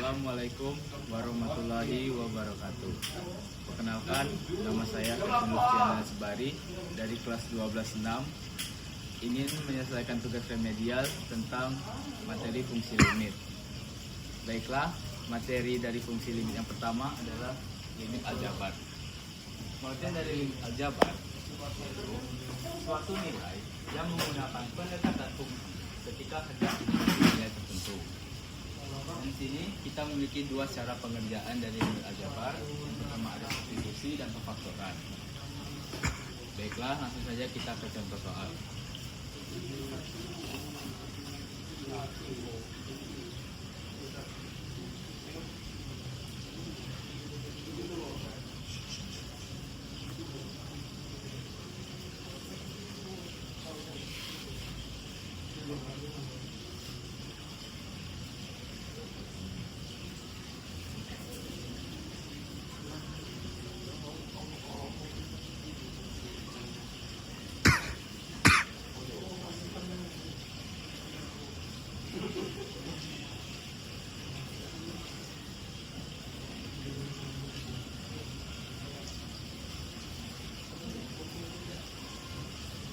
Assalamualaikum warahmatullahi wabarakatuh. Perkenalkan, nama saya Luciana Sebari dari kelas 12-6, ingin menyelesaikan tugas remedial tentang materi fungsi limit. Baiklah, materi dari fungsi limit yang pertama adalah limit aljabar. Pengertian dari limit aljabar yaitu suatu nilai yang menggunakan pendekatan fungsi ketika hendak nilai tertentu. Di sini kita memiliki dua cara pengerjaan dari limit aljabar. Yang pertama ada substitusi dan pemfaktoran. Baiklah, langsung saja kita ke contoh soal.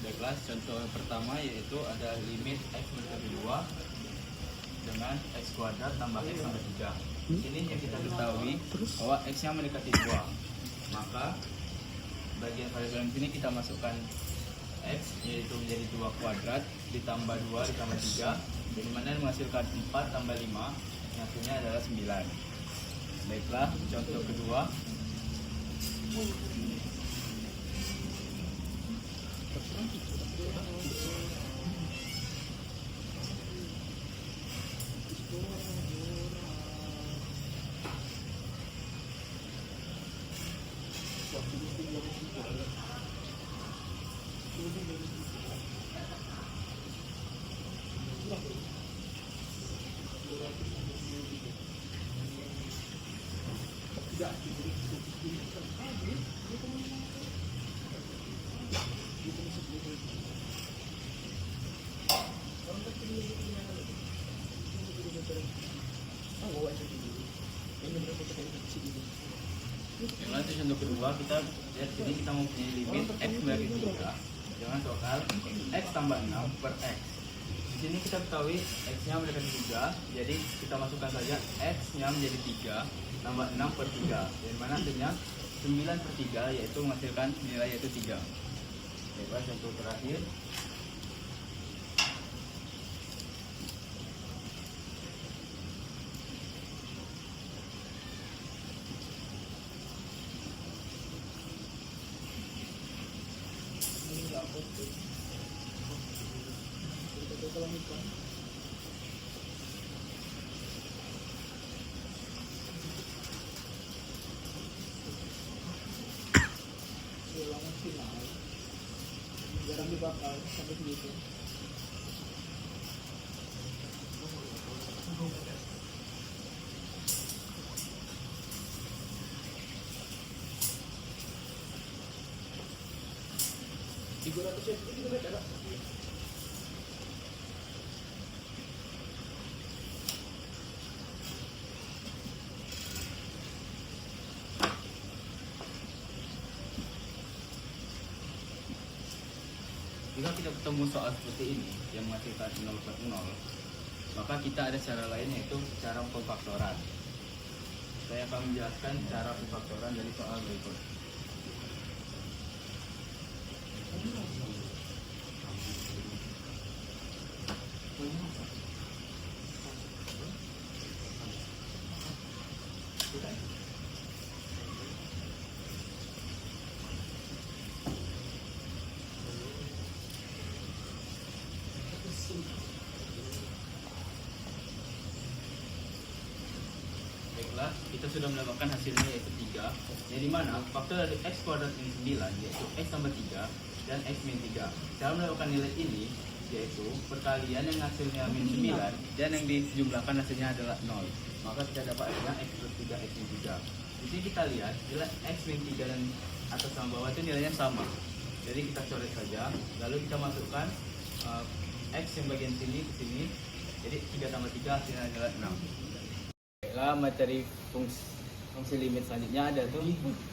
Baiklah, contoh yang pertama yaitu ada limit x mendekati 2 dengan x kuadrat tambah x tambah 3. Di sini yang kita ketahui bahwa x-nya mendekati 2. Maka bagian variabel di sini kita masukkan x, yaitu menjadi 2 kuadrat ditambah 2 ditambah 3, dari mana menghasilkan 4 tambah 5, yang hasilnya adalah 9. Baiklah, contoh kedua. Lanjut contoh kedua, kita lihat sini kita mempunyai limit x bagi 3 dengan total x tambah 6 per x. Di sini kita ketahui x-nya mendekati 3, jadi kita masukkan saja x-nya menjadi 3 tambah 6 per 3, dari mana hasilnya 9 per 3, yaitu menghasilkan nilai yaitu 3. Baiklah, contoh terakhir. Jarang dibakar sampai segitu. Jika kita ketemu soal seperti ini yang menghasilkan 0 per 0, maka kita ada cara lain, yaitu cara pemfaktoran. Saya akan menjelaskan cara pemfaktoran dari soal berikut. Baiklah, kita sudah mendapatkan hasilnya yaitu 3, yang dimana faktor dari x kuadrat ini 9, yaitu x tambah 3 dan x min 3. Cara mendapatkan nilai ini yaitu perkalian yang hasilnya min 9 dan yang dijumlahkan hasilnya adalah 0. Maka kita dapat hasilnya x plus 3 x min 3. Di sini kita lihat nilai x min 3 dan atas sama bawah itu nilainya sama. Jadi kita coret saja, lalu kita masukkan x yang bagian sini ke sini. Jadi 3 tambah 3 hasilnya adalah 6. Baiklah, materi fungsi limit selanjutnya ada tuh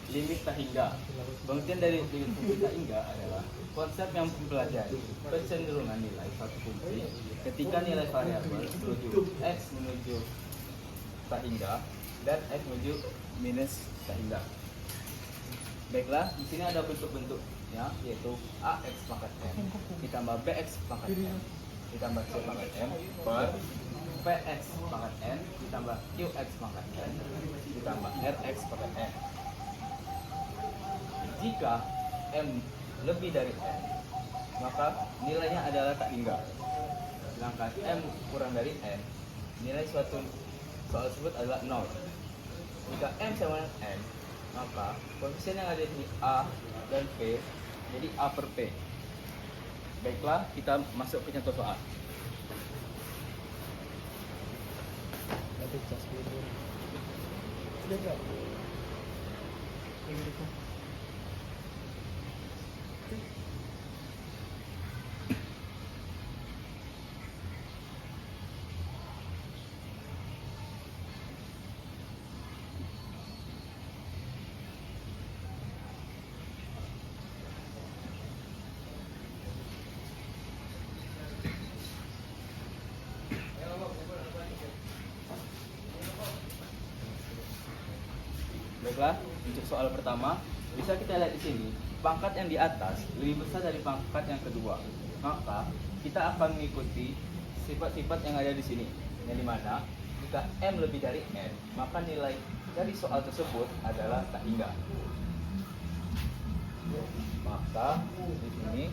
limit tak hingga. Pengertian dari limit fungsi tak hingga adalah konsep yang mempelajari kecenderungan nilai suatu fungsi ketika nilai variabel menuju x menuju tak hingga dan x menuju minus tak hingga. Baiklah, di sini ada bentuk-bentuknya, yaitu ax pangkat m ditambah bx pangkat m ditambah c pangkat m per px pangkat n ditambah qx pangkat n ditambah rx pangkat n. Jika m lebih dari n, maka nilainya adalah tak hingga. Sedangkan m kurang dari n, nilai suatu soal tersebut adalah 0. Jika m sama dengan n, maka koefisien yang ada di a dan p jadi a per p. Baiklah, kita masuk ke contoh soal. Ada cas dulu. Sudah enggak? Ini dulu. Baiklah, untuk soal pertama, bisa kita lihat di sini, pangkat yang di atas lebih besar dari pangkat yang kedua. Maka, kita akan mengikuti sifat-sifat yang ada di sini. Yang dimana, jika M lebih dari N, maka nilai dari soal tersebut adalah tak hingga. Maka, di sini,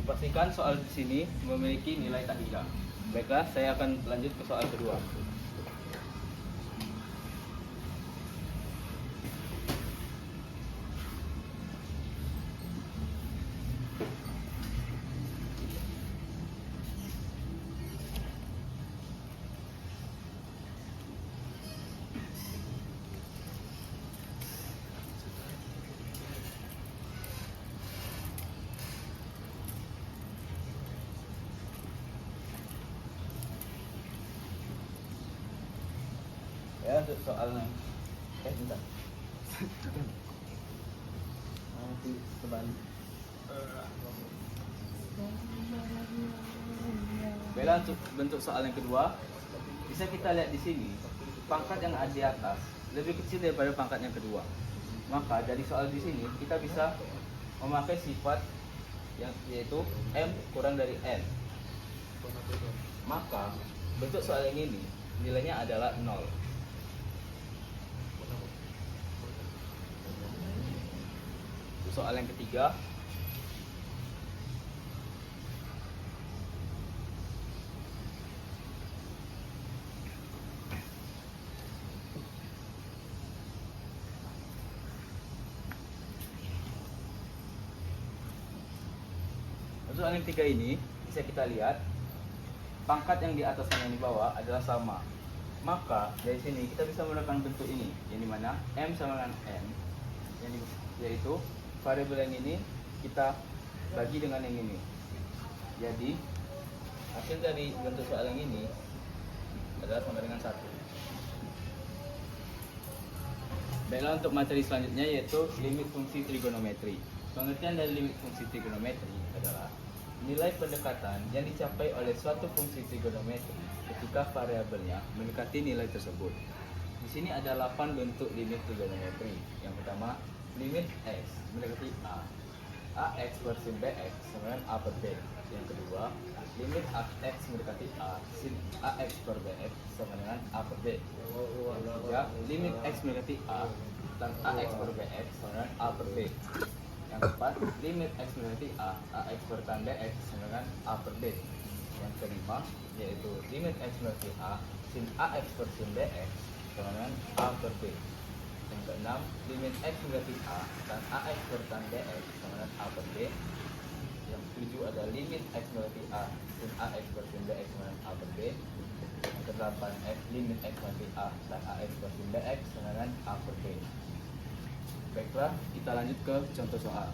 dipastikan soal di sini memiliki nilai tak hingga. Baiklah, saya akan lanjut ke soal kedua. Ya, untuk soalnya bentar. Nanti kembali. Baiklah, untuk bentuk soal yang kedua, bisa kita lihat di sini, pangkat yang ada di atas lebih kecil daripada pangkat yang kedua. Maka dari soal di sini kita bisa memakai sifat yang yaitu M kurang dari N. Maka bentuk soal yang ini nilainya adalah 0. Soal yang ketiga, soal yang ketiga ini bisa kita lihat pangkat yang di atas dan yang di bawah adalah sama. Maka dari sini kita bisa menggunakan bentuk ini, yang dimana M sama dengan N, yaitu variabel yang ini kita bagi dengan yang ini. Jadi hasil dari bentuk soal yang ini adalah sama dengan 1. Baiklah, untuk materi selanjutnya yaitu limit fungsi trigonometri. Pengertian dari limit fungsi trigonometri adalah nilai pendekatan yang dicapai oleh suatu fungsi trigonometri ketika variabelnya mendekati nilai tersebut. Di sini ada 8 bentuk limit trigonometri. Yang pertama, limit x mendekati a, ax per sin bx sama dengan a per b. Yang kedua, limit x mendekati a, sin ax per bx sama dengan a per b. Yang ketiga, limit x mendekati a dan ax per bx sama dengan a per b. Yang keempat, limit x mendekati a, ax per tan bx sama dengan a per b. Yang kelima, yaitu limit x mendekati a, sin ax per sin bx sama dengan a per b. Yang keenam, limit x mendekati a dan ax per tan bx sama dengan a per b. Yang ketujuh adalah limit x mendekati a sin ax per sin bx sama dengan a per b. Yang kedelapan, limit x mendekati a dan ax per sin bx sama dengan a per b. Baiklah, kita lanjut ke contoh soal.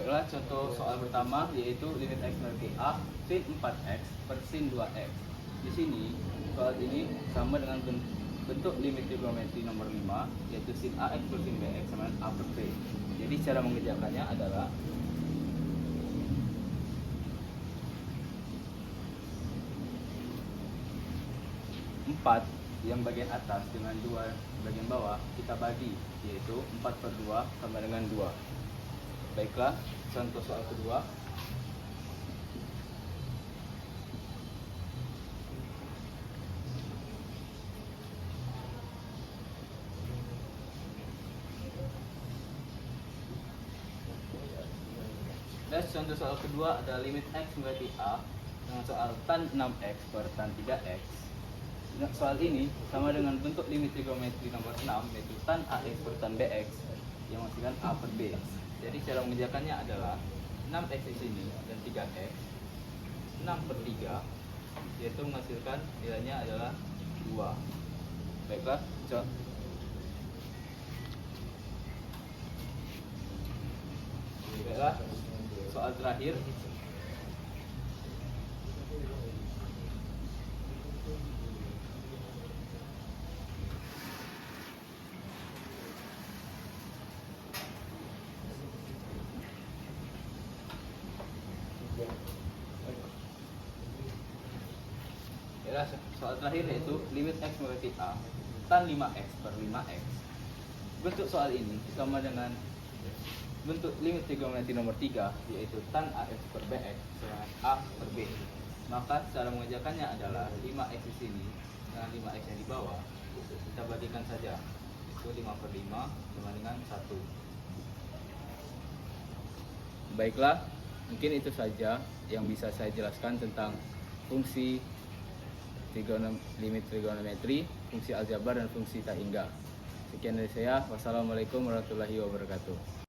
Baiklah, contoh soal pertama yaitu limit x memiliki a sin 4x per sin 2x. Di sini soal ini sama dengan bentuk limit trigonometri nomor 5 yaitu sin ax per sin bx sama dengan a per b. Jadi cara mengerjakannya adalah empat yang bagian atas dengan 2 bagian bawah kita bagi, yaitu 4 per 2 sama dengan 2. Baiklah, contoh soal kedua. Dan contoh soal kedua adalah limit x memiliki a dengan soal tan 6x per tan 3x. Soal ini sama dengan bentuk limit trigonometri nomor 6 yaitu tan ax per tan bx yang menghasilkan a per b. Jadi cara mengerjakannya adalah 6x di sini dan 3x, 6 per 3 yaitu menghasilkan nilainya adalah 2. Baiklah, soal terakhir. Soal terakhir yaitu limit x memiliki a tan 5x per 5x. Bentuk soal ini sama dengan bentuk limit trigonometri nomor 3 yaitu tan ax per bx dengan a per b. Maka cara mengerjakannya adalah 5x di sini dengan 5x yang di bawah kita bagikan saja, itu 5 per 5 sama dengan 1. Baiklah, mungkin itu saja yang bisa saya jelaskan tentang fungsi limit trigonometri, fungsi aljabar, dan fungsi tak hingga. Sekian dari saya. Wassalamualaikum warahmatullahi wabarakatuh.